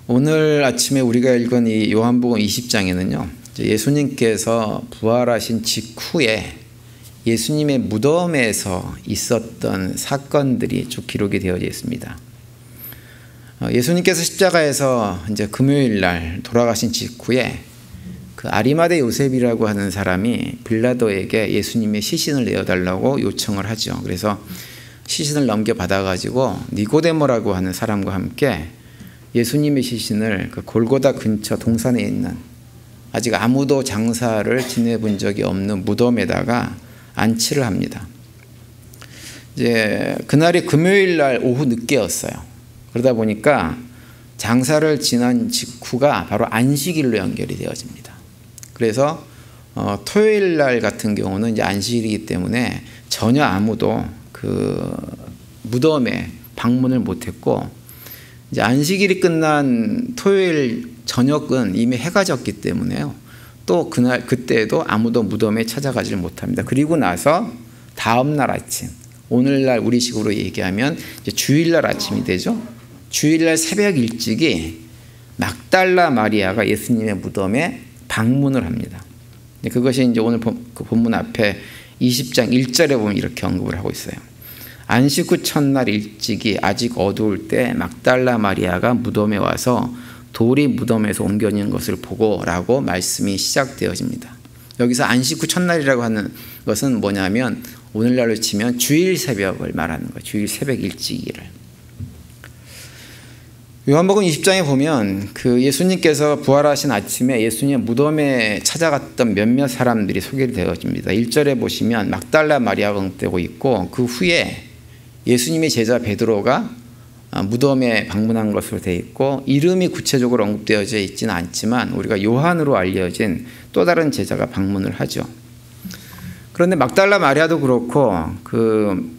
오늘 아침에 우리가 읽은 이 요한복음 20장에는요, 예수님께서 부활하신 직후에 예수님의 무덤에서 있었던 사건들이 쭉 기록이 되어져 있습니다. 예수님께서 십자가에서 이제 금요일 날 돌아가신 직후에 그 아리마대 요셉이라고 하는 사람이 빌라도에게 예수님의 시신을 내어달라고 요청을 하죠. 그래서 시신을 넘겨받아가지고 니고데모라고 하는 사람과 함께 예수님의 시신을 그 골고다 근처 동산에 있는 아직 아무도 장사를 지내본 적이 없는 무덤에다가 안치를 합니다. 이제 그날이 금요일 날 오후 늦게였어요. 그러다 보니까 장사를 지난 직후가 바로 안식일로 연결이 되어집니다. 그래서 토요일 날 같은 경우는 이제 안식일이기 때문에 전혀 아무도 그 무덤에 방문을 못했고, 이제 안식일이 끝난 토요일 저녁은 이미 해가 졌기 때문에요. 또 그때도 아무도 무덤에 찾아가지를 못합니다. 그리고 나서 다음 날 아침, 오늘날 우리식으로 얘기하면 이제 주일날 아침이 되죠. 주일날 새벽 일찍이 막달라 마리아가 예수님의 무덤에 방문을 합니다. 그것이 이제 오늘 그 본문 앞에 20장 1절에 보면 이렇게 언급을 하고 있어요. 안식 후 첫날 일찍이 아직 어두울 때 막달라 마리아가 무덤에 와서 돌이 무덤에서 옮겨진 것을 보고 라고 말씀이 시작되어집니다. 여기서 안식 후 첫날이라고 하는 것은 뭐냐면 오늘날로 치면 주일 새벽을 말하는 거예요. 주일 새벽 일찍이를. 요한복음 20장에 보면 그 예수님께서 부활하신 아침에 예수님의 무덤에 찾아갔던 몇몇 사람들이 소개되어집니다. 1절에 보시면 막달라 마리아가 응대고 있고, 그 후에 예수님의 제자 베드로가 무덤에 방문한 것으로 되어 있고, 이름이 구체적으로 언급되어져 있지는 않지만 우리가 요한으로 알려진 또 다른 제자가 방문을 하죠. 그런데 막달라 마리아도 그렇고 그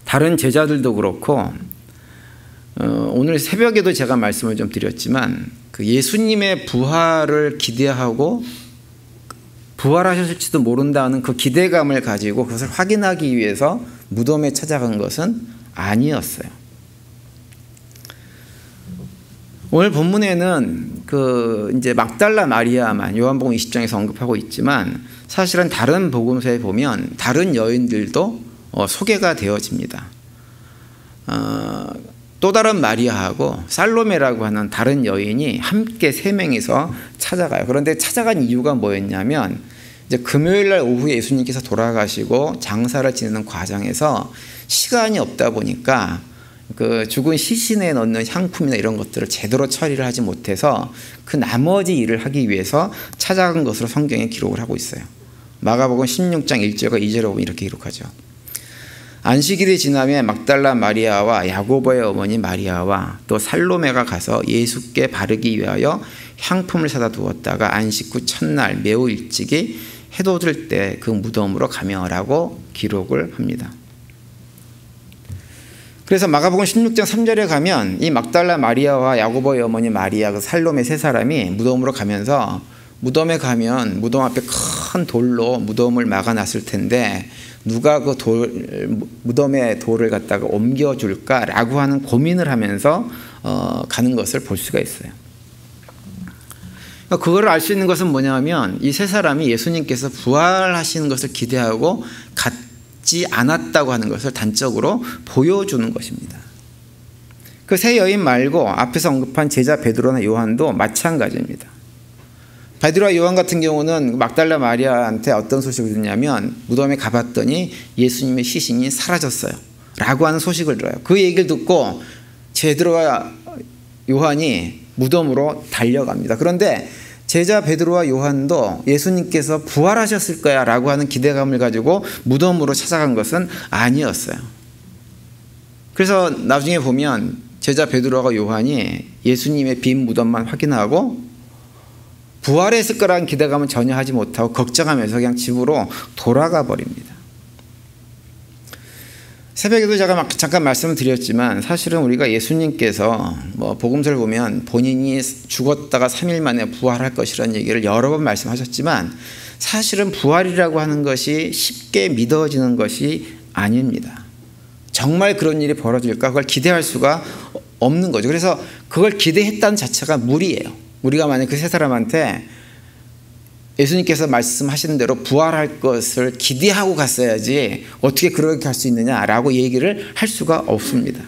다른 제자들도 그렇고 오늘 새벽에도 제가 말씀을 좀 드렸지만 그 예수님의 부활을 기대하고 부활하셨을지도 모른다는 그 기대감을 가지고 그것을 확인하기 위해서 무덤에 찾아간 것은 아니었어요. 오늘 본문에는 그 이제 막달라 마리아만 요한복음 20장에서 언급하고 있지만 사실은 다른 복음서에 보면 다른 여인들도 소개가 되어집니다. 또 다른 마리아하고 살로메라고 하는 다른 여인이 함께 세 명이서 찾아가요. 그런데 찾아간 이유가 뭐였냐면 이제 금요일 날 오후에 예수님께서 돌아가시고 장사를 지내는 과정에서 시간이 없다 보니까 그 죽은 시신에 넣는 향품이나 이런 것들을 제대로 처리를 하지 못해서 그 나머지 일을 하기 위해서 찾아간 것으로 성경에 기록을 하고 있어요. 마가복음 16장 1절과 2절에 보면 이렇게 기록하죠. 안식일이 지나면 막달라 마리아와 야고보의 어머니 마리아와 또 살로메가 가서 예수께 바르기 위하여 향품을 사다 두었다가 안식 후 첫날 매우 일찍이 해돋을 때 그 무덤으로 가며라고 기록을 합니다. 그래서 마가복음 16장 3절에 가면 이 막달라 마리아와 야고보의 어머니 마리아, 그 살로메 세 사람이 무덤으로 가면서 무덤에 가면 무덤 앞에 큰 돌로 무덤을 막아놨을 텐데 누가 그 무덤의 돌을 갖다가 옮겨줄까라고 하는 고민을 하면서 가는 것을 볼 수가 있어요. 그걸 알 수 있는 것은 뭐냐면 이 세 사람이 예수님께서 부활하시는 것을 기대하고 갖지 않았다고 하는 것을 단적으로 보여주는 것입니다. 그 세 여인 말고 앞에서 언급한 제자 베드로나 요한도 마찬가지입니다. 베드로와 요한 같은 경우는 막달라 마리아한테 어떤 소식을 듣냐면 무덤에 가봤더니 예수님의 시신이 사라졌어요 라고 하는 소식을 들어요. 그 얘기를 듣고 베드로와 요한이 무덤으로 달려갑니다. 그런데 제자 베드로와 요한도 예수님께서 부활하셨을 거야 라고 하는 기대감을 가지고 무덤으로 찾아간 것은 아니었어요. 그래서 나중에 보면 제자 베드로와 요한이 예수님의 빈 무덤만 확인하고 부활했을 거라는 기대감은 전혀 하지 못하고 걱정하면서 그냥 집으로 돌아가 버립니다. 새벽에도 제가 잠깐 말씀을 드렸지만 사실은 우리가 예수님께서 복음서를 보면 본인이 죽었다가 3일 만에 부활할 것이라는 얘기를 여러 번 말씀하셨지만 사실은 부활이라고 하는 것이 쉽게 믿어지는 것이 아닙니다. 정말 그런 일이 벌어질까? 그걸 기대할 수가 없는 거죠. 그래서 그걸 기대했다는 자체가 무리예요. 우리가 만약 그 세 사람한테 예수님께서 말씀하신 대로 부활할 것을 기대하고 갔어야지 어떻게 그렇게 할 수 있느냐라고 얘기를 할 수가 없습니다.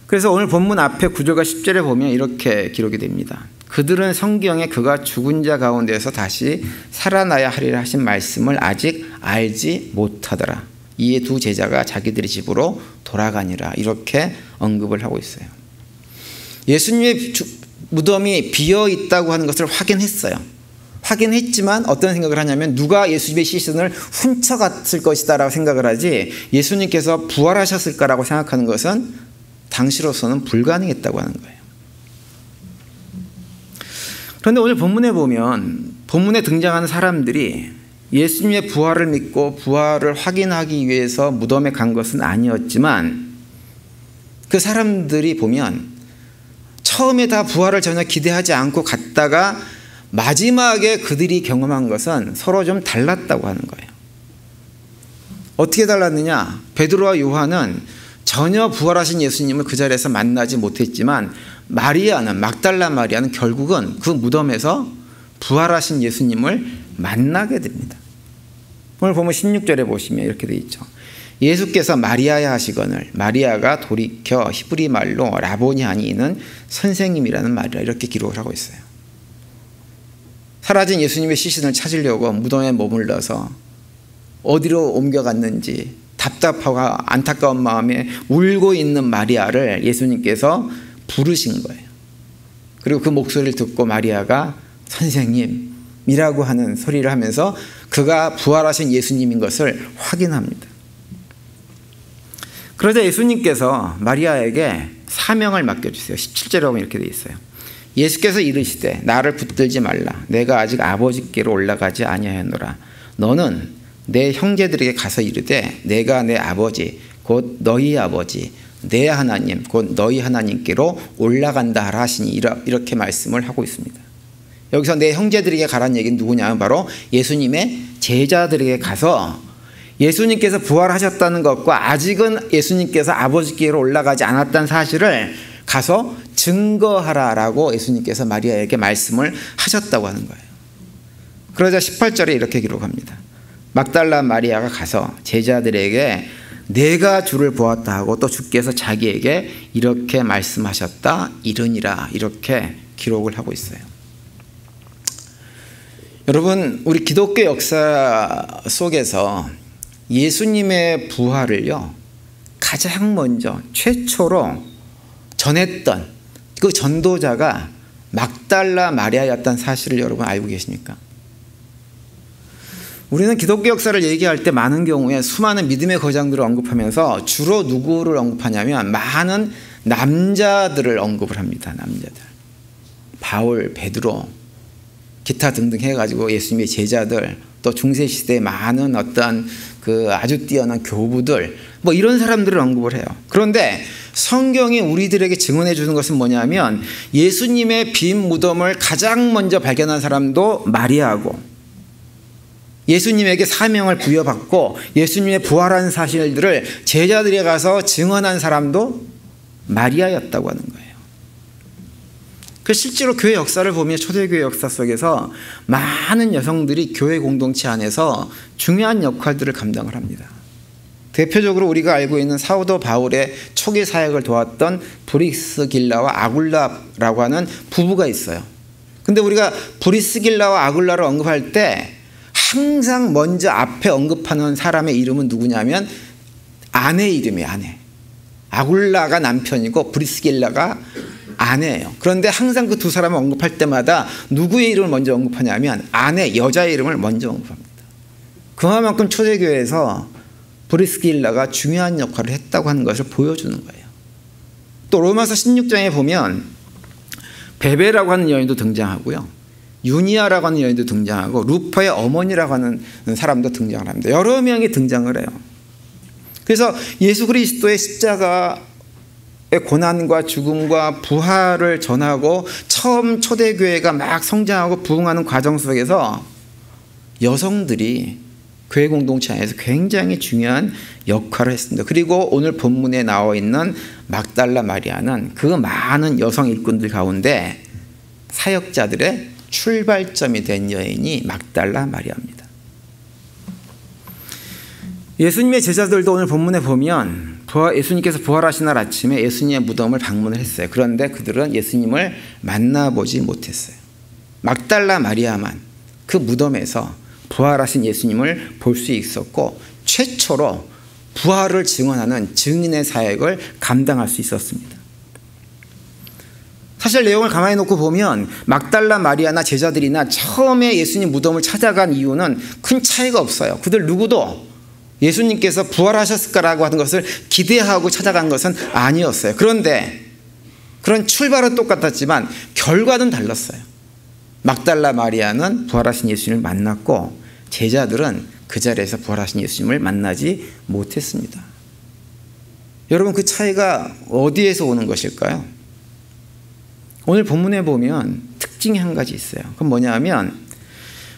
그래서 오늘 본문 앞에 9절과 10절에 보면 이렇게 기록이 됩니다. 그들은 성경에 그가 죽은 자 가운데서 다시 살아나야 하리라 하신 말씀을 아직 알지 못하더라. 이에 두 제자가 자기들의 집으로 돌아가니라. 이렇게 언급을 하고 있어요. 예수님의 무덤이 비어 있다고 하는 것을 확인했어요. 확인했지만 어떤 생각을 하냐면 누가 예수님의 시신을 훔쳐갔을 것이다 라고 생각을 하지 예수님께서 부활하셨을까라고 생각하는 것은 당시로서는 불가능했다고 하는 거예요. 그런데 오늘 본문에 보면 본문에 등장하는 사람들이 예수님의 부활을 믿고 부활을 확인하기 위해서 무덤에 간 것은 아니었지만 그 사람들이 보면 처음에 다 부활을 전혀 기대하지 않고 갔다가 마지막에 그들이 경험한 것은 서로 좀 달랐다고 하는 거예요. 어떻게 달랐느냐? 베드로와 요한은 전혀 부활하신 예수님을 그 자리에서 만나지 못했지만 마리아는 막달라 마리아는 결국은 그 무덤에서 부활하신 예수님을 만나게 됩니다. 오늘 보면 16절에 보시면 이렇게 되어 있죠. 예수께서 마리아야 하시거늘 마리아가 돌이켜 히브리 말로 라보니 하니 이는 선생님이라는 말이라 이렇게 기록을 하고 있어요. 사라진 예수님의 시신을 찾으려고 무덤에 머물러서 어디로 옮겨갔는지 답답하고 안타까운 마음에 울고 있는 마리아를 예수님께서 부르신 거예요. 그리고 그 목소리를 듣고 마리아가 선생님이라고 하는 소리를 하면서 그가 부활하신 예수님인 것을 확인합니다. 그러자 예수님께서 마리아에게 사명을 맡겨주세요. 17절에 보면 이렇게 되어 있어요. 예수께서 이르시되 나를 붙들지 말라. 내가 아직 아버지께로 올라가지 아니하였노라. 너는 내 형제들에게 가서 이르되 내가 내 아버지 곧 너희 아버지 내 하나님 곧 너희 하나님께로 올라간다 하라 하시니 이렇게 말씀을 하고 있습니다. 여기서 내 형제들에게 가라는 얘기는 누구냐면 바로 예수님의 제자들에게 가서 예수님께서 부활하셨다는 것과 아직은 예수님께서 아버지께로 올라가지 않았다는 사실을 가서 증거하라라고 예수님께서 마리아에게 말씀을 하셨다고 하는 거예요. 그러자 18절에 이렇게 기록합니다. 막달라 마리아가 가서 제자들에게 내가 주를 보았다 하고 또 주께서 자기에게 이렇게 말씀하셨다 이르니라 이렇게 기록을 하고 있어요. 여러분 우리 기독교 역사 속에서 예수님의 부활을요 가장 먼저 최초로 전했던 그 전도자가 막달라 마리아였다는 사실을 여러분 알고 계십니까? 우리는 기독교 역사를 얘기할 때 많은 경우에 수많은 믿음의 거장들을 언급하면서 주로 누구를 언급하냐면 많은 남자들을 언급을 합니다. 남자들. 바울, 베드로, 기타 등등 해가지고 예수님의 제자들, 또 중세시대에 많은 어떤 그 아주 뛰어난 교부들, 뭐 이런 사람들을 언급을 해요. 그런데 성경이 우리들에게 증언해 주는 것은 뭐냐면 예수님의 빈 무덤을 가장 먼저 발견한 사람도 마리아고 예수님에게 사명을 부여받고 예수님의 부활한 사실들을 제자들에 가서 증언한 사람도 마리아였다고 하는 거예요. 그 실제로 교회 역사를 보면 초대교회 역사 속에서 많은 여성들이 교회 공동체 안에서 중요한 역할들을 감당을 합니다. 대표적으로 우리가 알고 있는 사도 바울의 초기 사역을 도왔던 브리스길라와 아굴라라고 하는 부부가 있어요. 근데 우리가 브리스길라와 아굴라를 언급할 때 항상 먼저 앞에 언급하는 사람의 이름은 누구냐면 아내 이름이에요. 아내. 아굴라가 남편이고 브리스길라가 아내예요. 그런데 항상 그 두 사람을 언급할 때마다 누구의 이름을 먼저 언급하냐면 아내, 여자의 이름을 먼저 언급합니다. 그만큼 초대교회에서 브리스길라가 중요한 역할을 했다고 하는 것을 보여주는 거예요. 또 로마서 16장에 보면 베베라고 하는 여인도 등장하고요. 유니아라고 하는 여인도 등장하고 루퍼의 어머니라고 하는 사람도 등장을 합니다. 여러 명이 등장을 해요. 그래서 예수 그리스도의 십자가의 고난과 죽음과 부활을 전하고 처음 초대교회가 막 성장하고 부흥하는 과정 속에서 여성들이 교회 공동체 안에서 굉장히 중요한 역할을 했습니다. 그리고 오늘 본문에 나와 있는 막달라 마리아는 그 많은 여성 일꾼들 가운데 사역자들의 출발점이 된 여인이 막달라 마리아입니다. 예수님의 제자들도 오늘 본문에 보면 예수님께서 부활하신 날 아침에 예수님의 무덤을 방문을 했어요. 그런데 그들은 예수님을 만나보지 못했어요. 막달라 마리아만 그 무덤에서 부활하신 예수님을 볼 수 있었고 최초로 부활을 증언하는 증인의 사역을 감당할 수 있었습니다. 사실 내용을 가만히 놓고 보면 막달라 마리아나 제자들이나 처음에 예수님 무덤을 찾아간 이유는 큰 차이가 없어요. 그들 누구도 예수님께서 부활하셨을 거라고 하는 것을 기대하고 찾아간 것은 아니었어요. 그런데 그런 출발은 똑같았지만 결과는 달랐어요. 막달라 마리아는 부활하신 예수님을 만났고 제자들은 그 자리에서 부활하신 예수님을 만나지 못했습니다. 여러분, 그 차이가 어디에서 오는 것일까요? 오늘 본문에 보면 특징이 한 가지 있어요. 그건 뭐냐면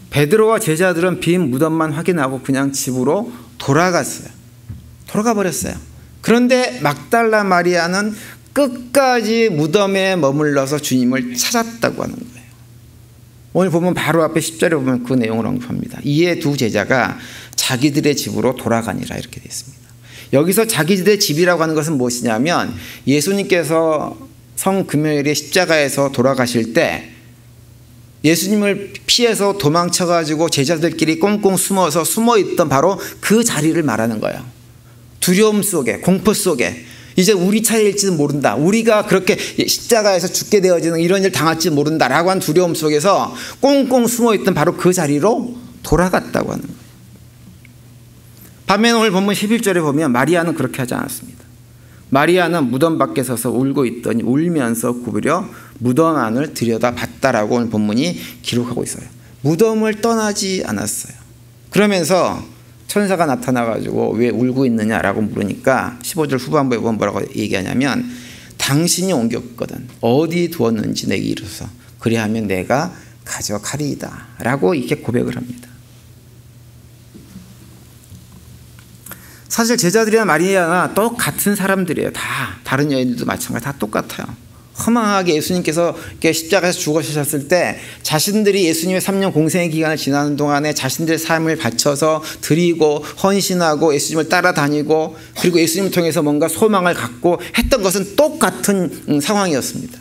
베드로와 제자들은 빈 무덤만 확인하고 그냥 집으로 돌아갔어요. 돌아가 버렸어요. 그런데 막달라 마리아는 끝까지 무덤에 머물러서 주님을 찾았다고 하는 거예요. 오늘 보면 바로 앞에 10절에 보면 그 내용을 언급합니다. 이에 두 제자가 자기들의 집으로 돌아가니라 이렇게 되어 있습니다. 여기서 자기들의 집이라고 하는 것은 무엇이냐면 예수님께서 성금요일에 십자가에서 돌아가실 때 예수님을 피해서 도망쳐가지고 제자들끼리 꽁꽁 숨어서 숨어있던 바로 그 자리를 말하는 거예요. 두려움 속에, 공포 속에 이제 우리 차례일지는 모른다. 우리가 그렇게 십자가에서 죽게 되어지는 이런 일 당할지 모른다라고 한 두려움 속에서 꽁꽁 숨어있던 바로 그 자리로 돌아갔다고 하는 거예요. 반면 오늘 본문 11절에 보면 마리아는 그렇게 하지 않았습니다. 마리아는 무덤 밖에 서서 울고 있더니 울면서 구부려 무덤 안을 들여다봤다라고 오늘 본문이 기록하고 있어요. 무덤을 떠나지 않았어요. 그러면서 천사가 나타나가지고 왜 울고 있느냐라고 물으니까 15절 후반부에 보면 뭐라고 얘기하냐면 당신이 옮겼거든 어디 두었는지 내게 이르소서 그리하면 내가 가져가리이다 라고 이렇게 고백을 합니다. 사실 제자들이나 마리아나 똑같은 사람들이에요. 다 다른 여인들도 마찬가지 다 똑같아요. 허망하게 예수님께서 십자가에서 죽으셨을 때 자신들이 예수님의 3년 공생의 기간을 지나는 동안에 자신들의 삶을 바쳐서 드리고 헌신하고 예수님을 따라다니고 그리고 예수님을 통해서 뭔가 소망을 갖고 했던 것은 똑같은 상황이었습니다.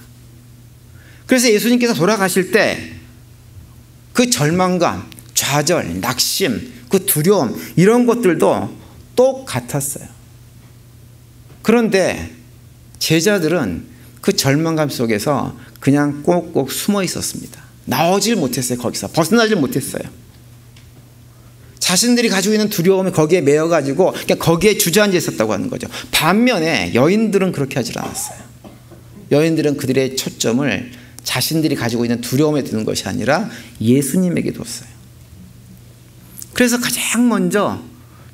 그래서 예수님께서 돌아가실 때 그 절망감, 좌절, 낙심, 그 두려움 이런 것들도 똑같았어요. 그런데 제자들은 그 절망감 속에서 그냥 꼭꼭 숨어 있었습니다. 나오질 못했어요. 거기서 벗어나질 못했어요. 자신들이 가지고 있는 두려움이 거기에 매여가지고 그냥 거기에 주저앉아 있었다고 하는 거죠. 반면에 여인들은 그렇게 하질 않았어요. 여인들은 그들의 초점을 자신들이 가지고 있는 두려움에 두는 것이 아니라 예수님에게 뒀어요. 그래서 가장 먼저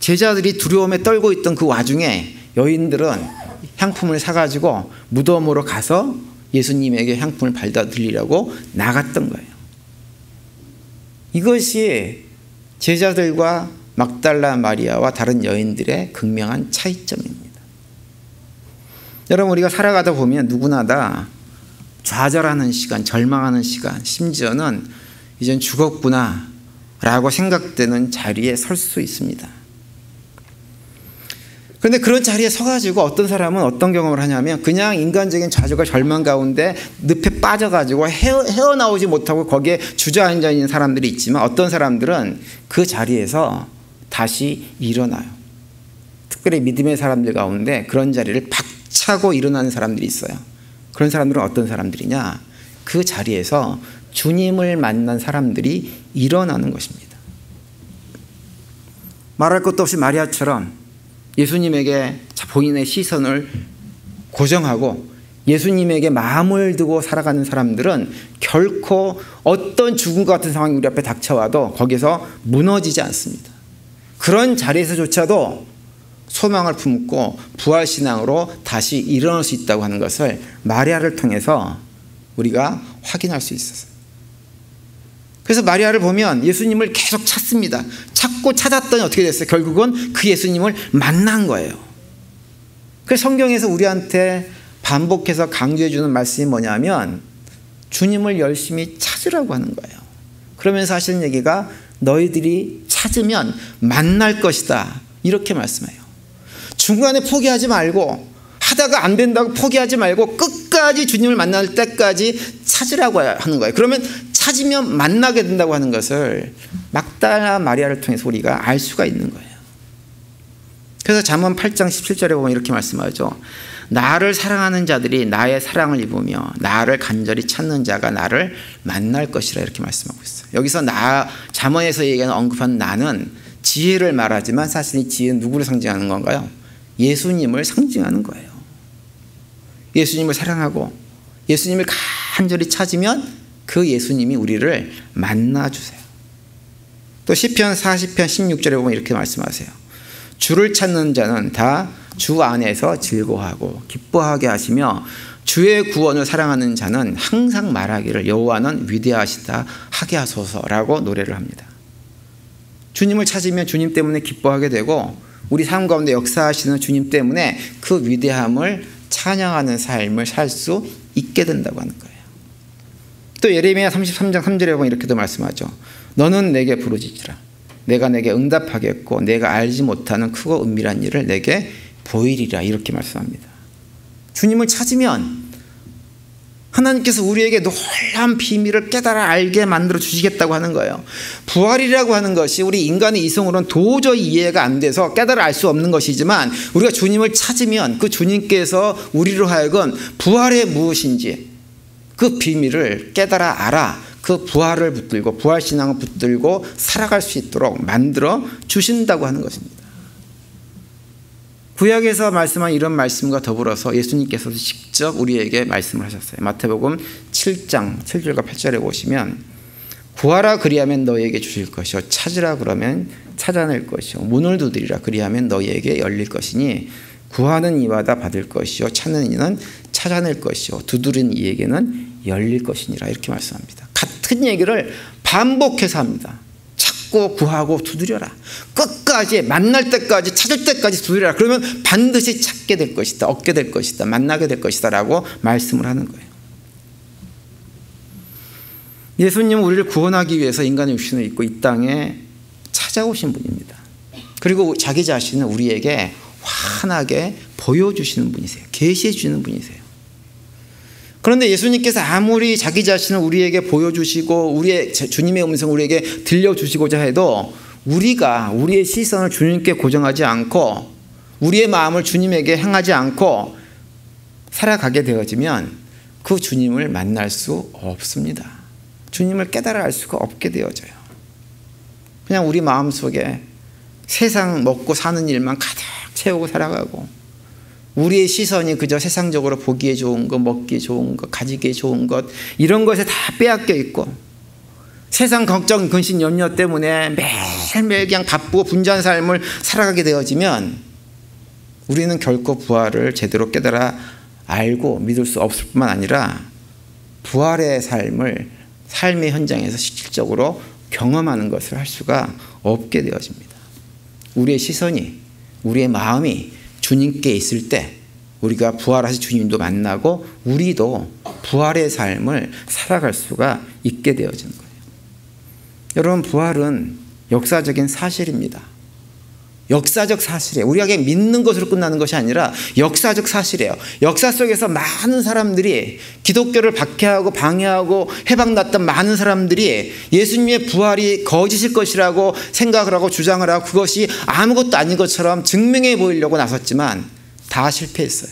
제자들이 두려움에 떨고 있던 그 와중에 여인들은 향품을 사가지고 무덤으로 가서 예수님에게 향품을 발라 드리려고 나갔던 거예요. 이것이 제자들과 막달라 마리아와 다른 여인들의 극명한 차이점입니다. 여러분, 우리가 살아가다 보면 누구나 다 좌절하는 시간, 절망하는 시간, 심지어는 이젠 죽었구나 라고 생각되는 자리에 설 수 있습니다. 그런데 그런 자리에 서가지고 어떤 사람은 어떤 경험을 하냐면 그냥 인간적인 좌절과 절망 가운데 늪에 빠져가지고 헤어나오지 못하고 거기에 주저앉아 있는 사람들이 있지만 어떤 사람들은 그 자리에서 다시 일어나요. 특별히 믿음의 사람들 가운데 그런 자리를 박차고 일어나는 사람들이 있어요. 그런 사람들은 어떤 사람들이냐? 그 자리에서 주님을 만난 사람들이 일어나는 것입니다. 말할 것도 없이 마리아처럼 예수님에게 본인의 시선을 고정하고 예수님에게 마음을 두고 살아가는 사람들은 결코 어떤 죽음과 같은 상황이 우리 앞에 닥쳐와도 거기서 무너지지 않습니다. 그런 자리에서조차도 소망을 품고 부활신앙으로 다시 일어날 수 있다고 하는 것을 마리아를 통해서 우리가 확인할 수 있었어요. 그래서 마리아를 보면 예수님을 계속 찾습니다. 찾고 찾았더니 어떻게 됐어요? 결국은 그 예수님을 만난 거예요. 그래서 성경에서 우리한테 반복해서 강조해 주는 말씀이 뭐냐면 주님을 열심히 찾으라고 하는 거예요. 그러면서 하시는 얘기가 너희들이 찾으면 만날 것이다, 이렇게 말씀해요. 중간에 포기하지 말고, 하다가 안 된다고 포기하지 말고 끝까지 주님을 만날 때까지 찾으라고 하는 거예요. 그러면 찾으면 만나게 된다고 하는 것을 막달라 마리아를 통해서 우리가 알 수가 있는 거예요. 그래서 잠언 8장 17절에 보면 이렇게 말씀하죠. 나를 사랑하는 자들이 나의 사랑을 입으며 나를 간절히 찾는 자가 나를 만날 것이라, 이렇게 말씀하고 있어요. 여기서 잠언에서 얘기하는 언급한 나는 지혜를 말하지만 사실 이 지혜는 누구를 상징하는 건가요? 예수님을 상징하는 거예요. 예수님을 사랑하고 예수님을 간절히 찾으면 그 예수님이 우리를 만나주세요. 또 시편 40편 16절에 보면 이렇게 말씀하세요. 주를 찾는 자는 다 주 안에서 즐거워하고 기뻐하게 하시며 주의 구원을 사랑하는 자는 항상 말하기를 여호와는 위대하시다 하게 하소서라고 노래를 합니다. 주님을 찾으면 주님 때문에 기뻐하게 되고 우리 삶 가운데 역사하시는 주님 때문에 그 위대함을 찬양하는 삶을 살 수 있게 된다고 하는 거예요. 또 예레미야 33장 3절에 보면 이렇게도 말씀하죠. 너는 내게 부르짖으라. 내가 내게 응답하겠고 내가 알지 못하는 크고 은밀한 일을 내게 보이리라, 이렇게 말씀합니다. 주님을 찾으면 하나님께서 우리에게 놀라운 비밀을 깨달아 알게 만들어 주시겠다고 하는 거예요. 부활이라고 하는 것이 우리 인간의 이성으로는 도저히 이해가 안 돼서 깨달아 알 수 없는 것이지만 우리가 주님을 찾으면 그 주님께서 우리로 하여금 부활이 무엇인지 그 비밀을 깨달아 알아 그 부활을 붙들고 부활신앙을 붙들고 살아갈 수 있도록 만들어 주신다고 하는 것입니다. 구약에서 말씀한 이런 말씀과 더불어서 예수님께서도 직접 우리에게 말씀을 하셨어요. 마태복음 7장 7절과 8절에 보시면 구하라 그리하면 너희에게 주실 것이요 찾으라 그러면 찾아낼 것이요 문을 두드리라 그리하면 너희에게 열릴 것이니 구하는 이마다 받을 것이요 찾는 이는 찾아낼 것이요 두드리는 이에게는 열릴 것이니라, 이렇게 말씀합니다. 같은 얘기를 반복해서 합니다. 찾고 구하고 두드려라. 끝까지 만날 때까지 찾을 때까지 두드려라. 그러면 반드시 찾게 될 것이다. 얻게 될 것이다. 만나게 될 것이다 라고 말씀을 하는 거예요. 예수님은 우리를 구원하기 위해서 인간의 육신을 입고 이 땅에 찾아오신 분입니다. 그리고 자기 자신을 우리에게 환하게 보여주시는 분이세요. 계시해 주시는 분이세요. 그런데 예수님께서 아무리 자기 자신을 우리에게 보여주시고 우리의 주님의 음성을 우리에게 들려주시고자 해도 우리가 우리의 시선을 주님께 고정하지 않고 우리의 마음을 주님에게 향하지 않고 살아가게 되어지면 그 주님을 만날 수 없습니다. 주님을 깨달아 알 수가 없게 되어져요. 그냥 우리 마음속에 세상 먹고 사는 일만 가득 채우고 살아가고 우리의 시선이 그저 세상적으로 보기에 좋은 것, 먹기에 좋은 것, 가지기에 좋은 것 이런 것에 다 빼앗겨 있고 세상 걱정, 근심, 염려 때문에 매일매일 그냥 바쁘고 분주한 삶을 살아가게 되어지면 우리는 결코 부활을 제대로 깨달아 알고 믿을 수 없을 뿐만 아니라 부활의 삶의 현장에서 실질적으로 경험하는 것을 할 수가 없게 되어집니다. 우리의 시선이, 우리의 마음이 주님께 있을 때 우리가 부활하신 주님도 만나고 우리도 부활의 삶을 살아갈 수가 있게 되어지는 거예요. 여러분, 부활은 역사적인 사실입니다. 역사적 사실이에요. 우리가 그냥 믿는 것으로 끝나는 것이 아니라 역사적 사실이에요. 역사 속에서 많은 사람들이 기독교를 박해하고 방해하고 해방났던 많은 사람들이 예수님의 부활이 거짓일 것이라고 생각을 하고 주장을 하고 그것이 아무것도 아닌 것처럼 증명해 보이려고 나섰지만 다 실패했어요.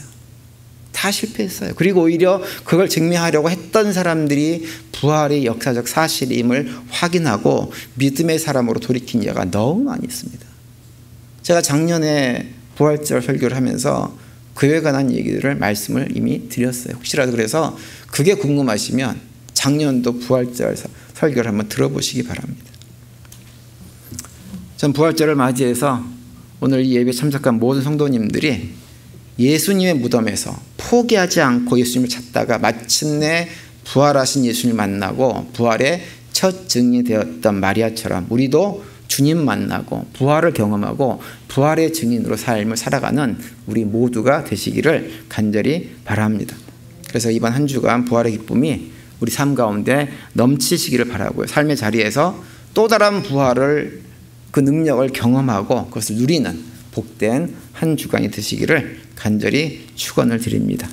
다 실패했어요. 그리고 오히려 그걸 증명하려고 했던 사람들이 부활이 역사적 사실임을 확인하고 믿음의 사람으로 돌이킨 자가 너무 많이 있습니다. 제가 작년에 부활절 설교를 하면서 그에 관한 얘기들을 말씀을 이미 드렸어요. 혹시라도 그래서 그게 궁금하시면 작년도 부활절 설교를 한번 들어보시기 바랍니다. 전 부활절을 맞이해서 오늘 이 예배에 참석한 모든 성도님들이 예수님의 무덤에서 포기하지 않고 예수님을 찾다가 마침내 부활하신 예수님을 만나고 부활의 첫 증인이 되었던 마리아처럼 우리도 주님 만나고 부활을 경험하고 부활의 증인으로 삶을 살아가는 우리 모두가 되시기를 간절히 바랍니다. 그래서 이번 한 주간 부활의 기쁨이 우리 삶 가운데 넘치시기를 바라고요. 삶의 자리에서 또 다른 부활을 그 능력을 경험하고 그것을 누리는 복된 한 주간이 되시기를 간절히 축원을 드립니다.